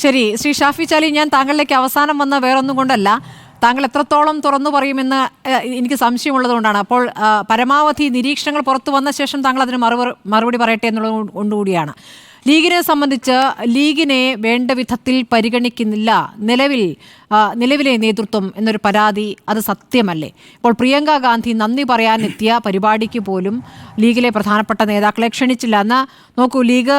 ശരി, ശ്രീ ഷാഫി ചാലി, ഞാൻ താങ്കളിലേക്ക് അവസാനം വന്ന വേറൊന്നും കൊണ്ടല്ല, താങ്കൾ എത്രത്തോളം തുറന്നു പറയുമെന്ന് എനിക്ക് സംശയമുള്ളതുകൊണ്ടാണ്. അപ്പോൾ പരമാവധി നിരീക്ഷണങ്ങൾ പുറത്തു വന്ന ശേഷം താങ്കൾ അതിന് മറുപടി പറയട്ടെ എന്നുള്ളത് കൊണ്ടുകൂടിയാണ്. ലീഗിനെ സംബന്ധിച്ച് ലീഗിനെ വേണ്ട വിധത്തിൽ പരിഗണിക്കുന്നില്ല നിലവിലെ നേതൃത്വം എന്നൊരു പരാതി, അത് സത്യമല്ലേ? ഇപ്പോൾ പ്രിയങ്ക ഗാന്ധി നന്ദി പറയാനെത്തിയ പരിപാടിക്ക് പോലും ലീഗിലെ പ്രധാനപ്പെട്ട നേതാക്കളെ ക്ഷണിച്ചില്ല. എന്നാൽ നോക്കൂ, ലീഗ്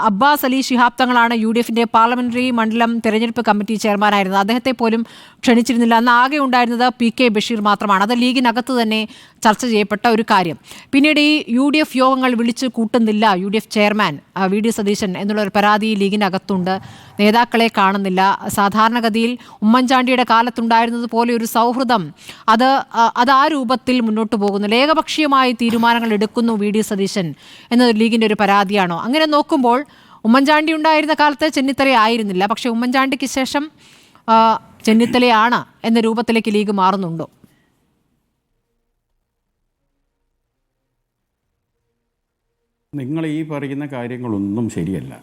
അബ്ബാസ് അലി ശിഹാബ് തങ്ങളാണ് UDFന്റെ പാർലമെന്ററി മണ്ഡലം തെരഞ്ഞെടുപ്പ് കമ്മിറ്റി ചെയർമാനായിരുന്നത്. അദ്ദേഹത്തെ പോലും ക്ഷണിച്ചിരുന്നില്ല. അന്ന് ആകെ ഉണ്ടായിരുന്നത് PK ബഷീർ മാത്രമാണ്. അത് ലീഗിനകത്ത് തന്നെ ചർച്ച ചെയ്യപ്പെട്ട ഒരു കാര്യം. പിന്നീട് ഈ UDF യോഗങ്ങൾ വിളിച്ച് കൂട്ടുന്നില്ല UDF ചെയർമാൻ VD സതീശൻ എന്നുള്ളൊരു പരാതി ലീഗിനകത്തുണ്ട്. നേതാക്കളെ കാണുന്നില്ല. സാധാരണഗതിയിൽ ഉമ്മൻചാണ്ടിയുടെ കാലത്തുണ്ടായിരുന്നത് പോലെ ഒരു സൗഹൃദം അത് ആ രൂപത്തിൽ മുന്നോട്ട് പോകുന്നില്ല. ഏകപക്ഷീയമായി തീരുമാനങ്ങൾ എടുക്കുന്നു VD സതീശൻ എന്നത് ലീഗിൻ്റെ ഒരു പരാതിയാണോ? അങ്ങനെ നോക്കുമ്പോൾ ഉമ്മൻചാണ്ടി ഉണ്ടായിരുന്ന കാലത്ത് ചെന്നിത്തല ആയിരുന്നില്ല, പക്ഷേ ഉമ്മൻചാണ്ടിക്ക് ശേഷം ചെന്നിത്തലയാണ് എന്ന രൂപത്തിലേക്ക് ലീഗ് മാറുന്നുണ്ടോ? നിങ്ങൾ ഈ പറയുന്ന കാര്യങ്ങളൊന്നും ശരിയല്ല.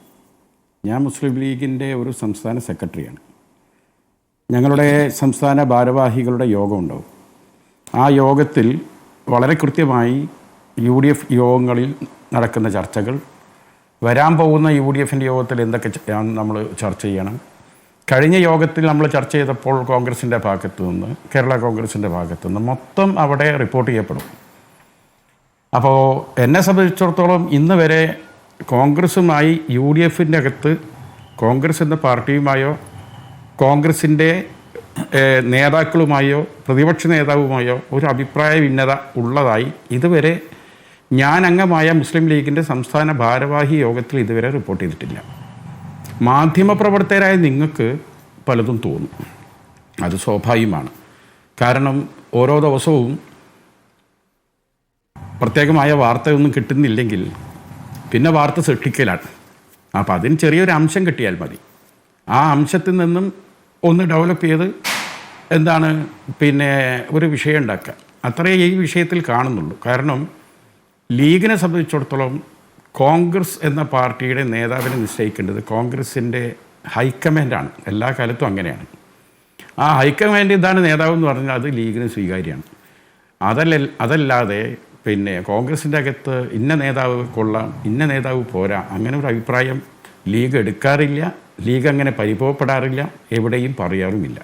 ഞാൻ മുസ്ലിം ലീഗിൻ്റെ ഒരു സംസ്ഥാന സെക്രട്ടറിയാണ്. ഞങ്ങളുടെ സംസ്ഥാന ഭാരവാഹികളുടെ യോഗം ഉണ്ടാവും. ആ യോഗത്തിൽ വളരെ കൃത്യമായി UDF യോഗങ്ങളിൽ നടക്കുന്ന ചർച്ചകൾ, വരാൻ പോകുന്ന UDFൻ്റെ യോഗത്തിൽ എന്തൊക്കെ നമ്മൾ ചർച്ച ചെയ്യണം. കഴിഞ്ഞ യോഗത്തിൽ നമ്മൾ ചർച്ച ചെയ്തപ്പോൾ കോൺഗ്രസിൻ്റെ ഭാഗത്തു നിന്ന്, കേരള കോൺഗ്രസിൻ്റെ ഭാഗത്തു നിന്ന് മൊത്തം അവിടെ റിപ്പോർട്ട് ചെയ്യപ്പെടും. അപ്പോൾ എന്നെ സംബന്ധിച്ചിടത്തോളം ഇന്ന് വരെ കോൺഗ്രസുമായി UDFൻ്റെ അകത്ത് കോൺഗ്രസ് എന്ന പാർട്ടിയുമായോ കോൺഗ്രസിൻ്റെ നേതാക്കളുമായോ പ്രതിപക്ഷ നേതാവുമായോ ഒരു അഭിപ്രായ ഭിന്നത ഉള്ളതായി ഇതുവരെ ഞാൻ അംഗമായ മുസ്ലിം ലീഗിൻ്റെ സംസ്ഥാന ഭാരവാഹി യോഗത്തിൽ ഇതുവരെ റിപ്പോർട്ട് ചെയ്തിട്ടില്ല. മാധ്യമപ്രവർത്തകരായ നിങ്ങൾക്ക് പലതും തോന്നും, അത് സ്വാഭാവികമാണ്. കാരണം ഓരോ ദിവസവും പ്രത്യേകമായ വാർത്തയൊന്നും കിട്ടുന്നില്ലെങ്കിൽ പിന്നെ വാർത്ത സൃഷ്ടിക്കലാണ്. അപ്പോൾ അതിന് ചെറിയൊരു അംശം കിട്ടിയാൽ മതി. ആ അംശത്തിൽ നിന്നും ഒന്ന് ഡെവലപ്പ് ചെയ്ത് പിന്നെ ഒരു വിഷയം ഉണ്ടാക്കുക, അത്രയേ ഈ വിഷയത്തിൽ കാണുന്നുള്ളൂ. കാരണം ലീഗിനെ സംബന്ധിച്ചിടത്തോളം കോൺഗ്രസ് എന്ന പാർട്ടിയുടെ നേതാവിനെ നിശ്ചയിക്കേണ്ടത് കോൺഗ്രസിൻ്റെ ഹൈക്കമാൻഡാണ്. എല്ലാ കാലത്തും അങ്ങനെയാണ്. ആ ഹൈക്കമാൻഡ് ഇതാണ് നേതാവെന്ന് പറഞ്ഞാൽ അത് ലീഗിന് സ്വീകാര്യമാണ്. അതല്ലാതെ പിന്നെ കോൺഗ്രസിൻ്റെ അകത്ത് ഇന്ന നേതാവ് കൊള്ളാം, ഇന്ന നേതാവ് പോരാ, അങ്ങനെ ഒരു അഭിപ്രായം ലീഗ് എടുക്കാറില്ല. ലീഗ് അങ്ങനെ പരിഭവപ്പെടാറില്ല, എവിടെയും പറയാറുമില്ല.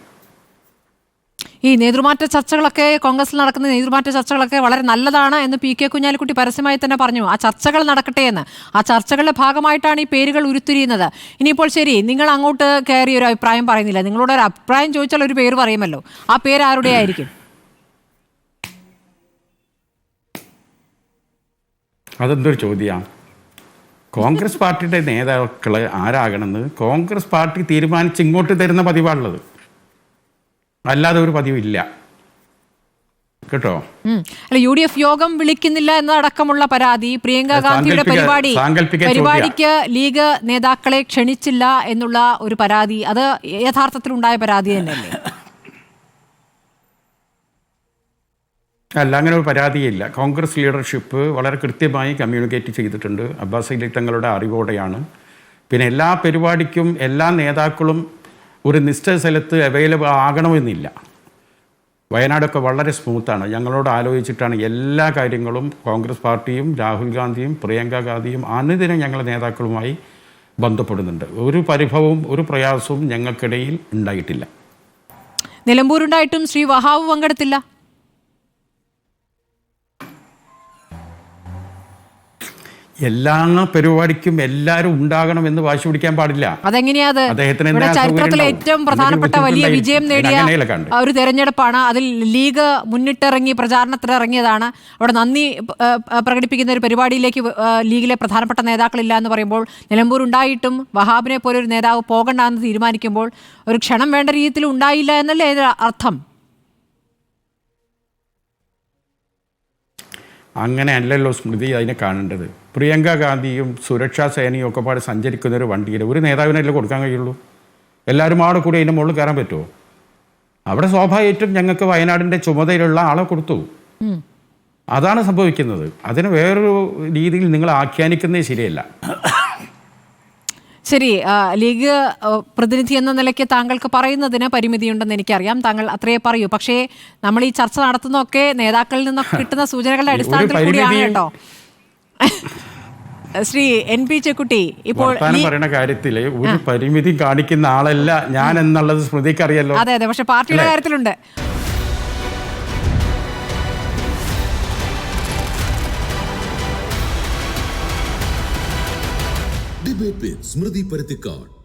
ഈ നേതൃമാറ്റ ചർച്ചകളൊക്കെ, കോൺഗ്രസിൽ നടക്കുന്ന നേതൃമാറ്റ ചർച്ചകളൊക്കെ വളരെ നല്ലതാണ് എന്ന് PK കുഞ്ഞാലിക്കുട്ടി പരസ്യമായി തന്നെ പറഞ്ഞു. ആ ചർച്ചകൾ നടക്കട്ടെ എന്ന്. ആ ചർച്ചകളുടെ ഭാഗമായിട്ടാണ് ഈ പേരുകൾ ഉരുത്തിരിയുന്നത്. ഇനിയിപ്പോൾ ശരി, നിങ്ങൾ അങ്ങോട്ട് കയറി ഒരു അഭിപ്രായം പറയുന്നില്ല. നിങ്ങളോട് ഒരു അഭിപ്രായം ചോദിച്ചാൽ ഒരു പേര് പറയുമല്ലോ. ആ പേര് ആരുടെ ആയിരിക്കും? അതെന്തൊരു ചോദ്യമാണ്? കോൺഗ്രസ് പാർട്ടിയുടെ നേതാക്കൾ ആരാകണമെന്ന് കോൺഗ്രസ് പാർട്ടി തീരുമാനിച്ച് ഇങ്ങോട്ട് തരുന്ന പതിവാണുള്ളത്, അല്ലാതെ ഒരു പതിവില്ല കേട്ടോ. അല്ല, UDF യോഗം വിളിക്കുന്നില്ല എന്നതടക്കമുള്ള പരാതി, പ്രിയങ്ക ഗാന്ധിയുടെ പരിപാടിക്ക് ലീഗ് നേതാക്കളെ ക്ഷണിച്ചില്ല എന്നുള്ള ഒരു പരാതി, അത് യഥാർത്ഥത്തിലുണ്ടായ പരാതി തന്നെയല്ലേ? അല്ല, അങ്ങനെ ഒരു പരാതിയില്ല. കോൺഗ്രസ് ലീഡർഷിപ്പ് വളരെ കൃത്യമായി കമ്മ്യൂണിക്കേറ്റ് ചെയ്തിട്ടുണ്ട്. അബ്ബാസ് അലി തങ്ങളുടെ അറിവോടെയാണ്. പിന്നെ എല്ലാ പരിപാടിക്കും എല്ലാ നേതാക്കളും ഒരു നിശ്ചയ സ്ഥലത്ത് അവൈലബിൾ ആകണമെന്നില്ല. വയനാടൊക്കെ വളരെ സ്മൂത്താണ്. ഞങ്ങളോട് ആലോചിച്ചിട്ടാണ് എല്ലാ കാര്യങ്ങളും കോൺഗ്രസ് പാർട്ടിയും രാഹുൽ ഗാന്ധിയും പ്രിയങ്ക ഗാന്ധിയും അനുദിനം ഞങ്ങളുടെ നേതാക്കളുമായി ബന്ധപ്പെടുന്നുണ്ട്. ഒരു പരിഭവവും ഒരു പ്രയാസവും ഞങ്ങൾക്കിടയിൽ ഉണ്ടായിട്ടില്ല. നിലമ്പൂരുണ്ടായിട്ടും ശ്രീ വഹാബ് പങ്കെടുത്തില്ല. എല്ലാ പരിപാടിക്കും എല്ലാവരും ഉണ്ടാകണമെന്ന് വാശി പിടിക്കാൻ പാടില്ല. അതെങ്ങനെയാ? ചരിത്രത്തിലെ ഏറ്റവും പ്രധാനപ്പെട്ട വലിയ വിജയം നേടിയ ഒരു തെരഞ്ഞെടുപ്പാണ്. അതിൽ ലീഗ് മുന്നിട്ടിറങ്ങി പ്രചാരണത്തിനിറങ്ങിയതാണ്. അവിടെ നന്ദി പ്രകടിപ്പിക്കുന്ന ഒരു പരിപാടിയിലേക്ക് ലീഗിലെ പ്രധാനപ്പെട്ട നേതാക്കളില്ല എന്ന് പറയുമ്പോൾ, നിലമ്പൂർ ഉണ്ടായിട്ടും വഹാബിനെ പോലെ ഒരു നേതാവ് പോകണ്ടെന്ന് തീരുമാനിക്കുമ്പോൾ ഒരു ക്ഷണം വേണ്ട രീതിയിൽ ഉണ്ടായില്ല എന്നല്ലേ അർത്ഥം? അങ്ങനെ അല്ലല്ലോ സ്മൃതി അതിനെ കാണേണ്ടത്. പ്രിയങ്ക ഗാന്ധിയും സുരക്ഷാ സേനയും ഒക്കെ പാടെ സഞ്ചരിക്കുന്ന ഒരു വണ്ടിയിൽ ഒരു നേതാവിനല്ലേ കൊടുക്കാൻ കഴിയുള്ളൂ? എല്ലാവരും ആടെ കൂടി അതിൻ്റെ മുകളിൽ കയറാൻ പറ്റുമോ? അവിടെ സ്വാഭാവികമായിട്ടും ഞങ്ങൾക്ക് വയനാടിൻ്റെ ചുമതലയുള്ള ആളെ കൊടുത്തു. അതാണ് സംഭവിക്കുന്നത്. അതിന് വേറൊരു രീതിയിൽ നിങ്ങൾ ആഖ്യാനിക്കുന്നേ ശരിയല്ല. ശരി, ലീഗ് പ്രതിനിധി എന്ന നിലയ്ക്ക് താങ്കൾക്ക് പറയുന്നതിന് പരിമിതിയുണ്ടെന്ന് എനിക്കറിയാം. താങ്കൾ അത്രയേ പറയൂ. പക്ഷേ നമ്മൾ ഈ ചർച്ച നടത്തുന്നതൊക്കെ നേതാക്കളിൽ നിന്നൊക്കെ കിട്ടുന്ന സൂചനകളുടെ അടിസ്ഥാനത്തിൽ കൂടിയാണ് കേട്ടോ. ശ്രീ NP ചെക്കുട്ടി, ഇപ്പോൾ പറയുന്ന കാര്യത്തില് ഒരു പരിമിതി കാണിക്കുന്ന ആളല്ല ഞാൻ എന്നുള്ളത് സ്മൃതിക്ക് അറിയാലോ. അതെ അതെ, പക്ഷെ പാർട്ടിയുടെ കാര്യത്തിലുണ്ട്. Debate with Smriti Parathikkad.